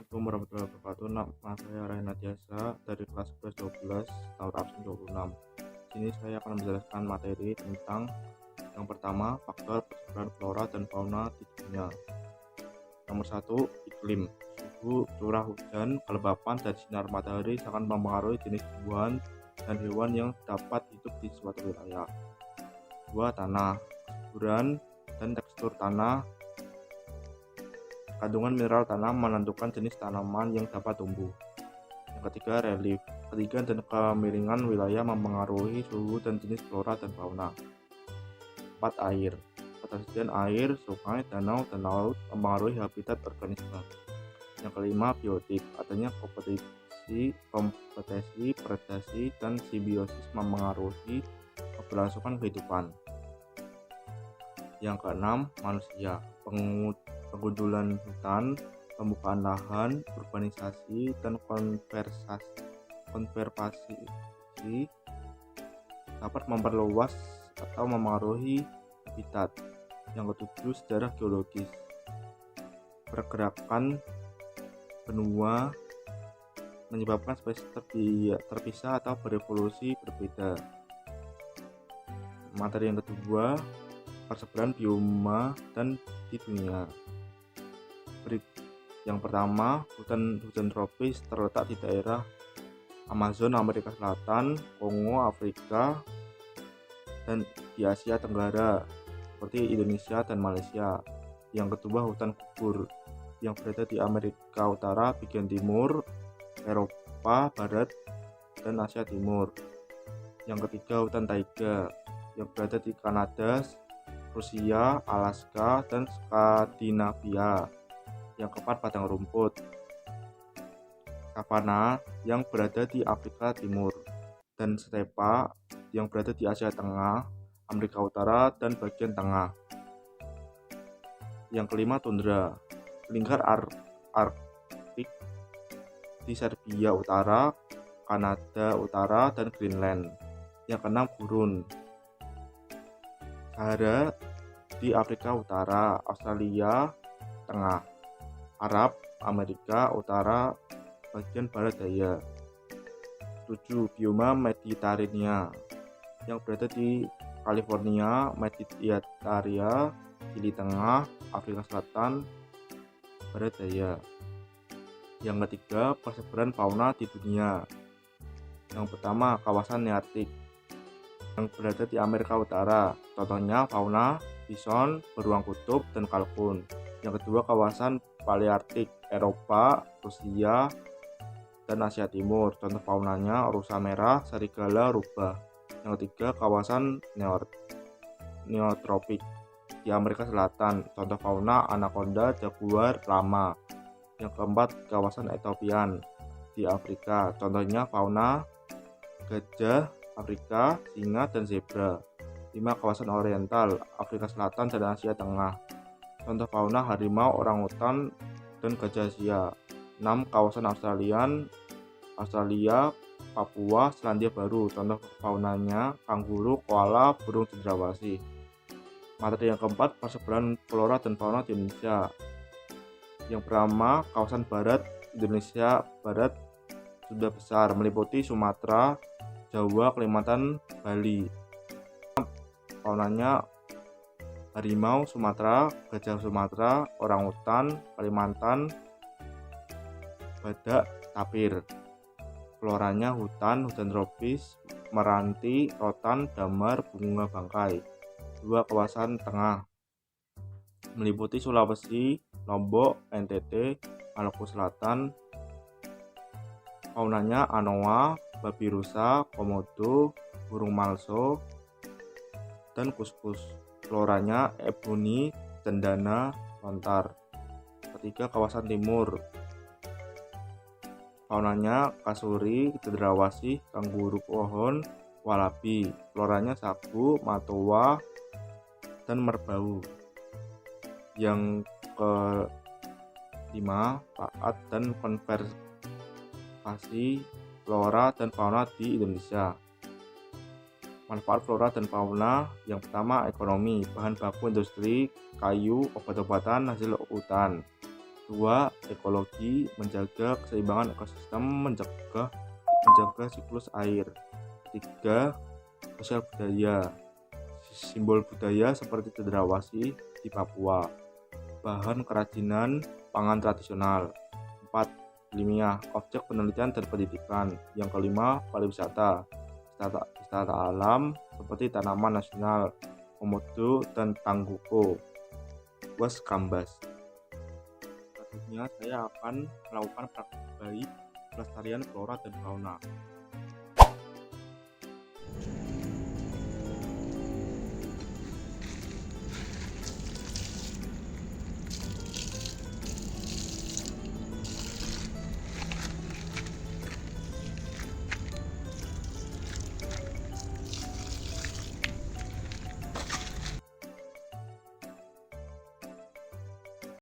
Assalamualaikum warahmatullahi wabarakatuh. Nama saya Rehna Jasa dari kelas 11-12 tahun absen 26. Sini saya akan menjelaskan materi tentang yang pertama, faktor persebaran flora dan fauna di dunia. Nomor 1, iklim. Suhu, curah hujan, kelembapan, dan sinar matahari sangat mempengaruhi jenis tumbuhan dan hewan yang dapat hidup di suatu wilayah. 2, tanah. Kesuburan dan tekstur tanah. Kandungan mineral tanah menentukan jenis tanaman yang dapat tumbuh. Yang ketiga, relief. Ketinggian dan kemiringan wilayah mempengaruhi suhu dan jenis flora dan fauna. 4, air. Ketersediaan air, sungai, danau, dan laut mempengaruhi habitat organisme. Yang kelima, biotik. Adanya kompetisi, predasi, dan simbiosis mempengaruhi keberlangsungan kehidupan. Yang keenam, manusia. Penggundulan hutan, pembukaan lahan, urbanisasi, dan konservasi dapat memperluas atau mempengaruhi habitat. Yang ketujuh, sejarah geologis. Pergerakan benua menyebabkan spesies terpisah atau berevolusi berbeda. Materi yang kedua, persebaran bioma dan di dunia. Yang pertama, hutan tropis terletak di daerah Amazon Amerika Selatan, Kongo Afrika, dan di Asia Tenggara seperti Indonesia dan Malaysia. Yang kedua, hutan gugur yang berada di Amerika Utara bagian timur, Eropa Barat, dan Asia Timur. Yang ketiga, hutan taiga yang berada di Kanada, Rusia, Alaska, dan Skandinavia. Yang keempat, padang rumput savana yang berada di Afrika Timur, dan stepa yang berada di Asia Tengah, Amerika Utara, dan bagian tengah. Yang kelima, tundra, lingkar Arktik di Serbia Utara, Kanada Utara, dan Greenland. Yang keenam, gurun Sahara di Afrika Utara, Australia Tengah, Arab Amerika Utara bagian barat daya. 7, bioma Mediterania yang berada di California, Mediterania, Chili Tengah, Afrika Selatan barat daya. Yang ketiga, persebaran fauna di dunia. Yang pertama, kawasan Nearktik yang berada di Amerika Utara, contohnya fauna bison, beruang kutub, dan kalkun. Yang kedua, kawasan Palearktik, Eropa, Rusia, dan Asia Timur, contoh faunanya rusa merah, serigala, rubah. Yang ketiga, kawasan neotropik di Amerika Selatan, contoh fauna anaconda, jaguar, lama. Yang keempat, kawasan Ethiopian di Afrika, contohnya fauna gajah Afrika, singa, dan zebra. 5, kawasan oriental Afrika Selatan dan Asia Tengah, contoh fauna harimau, orangutan, dan gajah Asia. 6, kawasan Australia, Papua, Selandia Baru, contoh faunanya kanguru, koala, burung cendrawasih. Materi yang keempat, persebaran flora dan fauna di Indonesia. Yang pertama, kawasan barat Indonesia Barat sudah besar, meliputi Sumatera, Jawa, Kalimantan, Bali. Faunanya harimau Sumatera, gajah Sumatera, orangutan Kalimantan, badak, tapir. Floranya hutan tropis, meranti, rotan, damar, bunga bangkai. 2, kawasan tengah meliputi Sulawesi, Lombok, NTT, Maluku Selatan. Faunanya anoa, babi rusa, komodo, burung malso, dan kuskus. Floranya eboni, cendana, lontar. Ketiga, kawasan timur. Faunanya kasuri, cendrawasih, kanguru pohon, walabi. Floranya sagu, matoa, dan merbau. Yang kelima, paat dan konservasi flora dan fauna di Indonesia. Manfaat flora dan fauna. Yang pertama, ekonomi, bahan baku industri, kayu, obat-obatan, hasil hutan. 2. Ekologi, menjaga keseimbangan ekosistem, menjaga siklus air. 3. Sosial budaya, simbol budaya seperti cendrawasih di Papua. Bahan kerajinan pangan tradisional. 4. Ilmiah, objek penelitian dan pendidikan. Yang kelima, pariwisata, wisata alam seperti tanaman nasional, Komodo dan Tangguko. Wes Kambas. Selanjutnya saya akan melakukan praktik baik pelestarian flora dan fauna.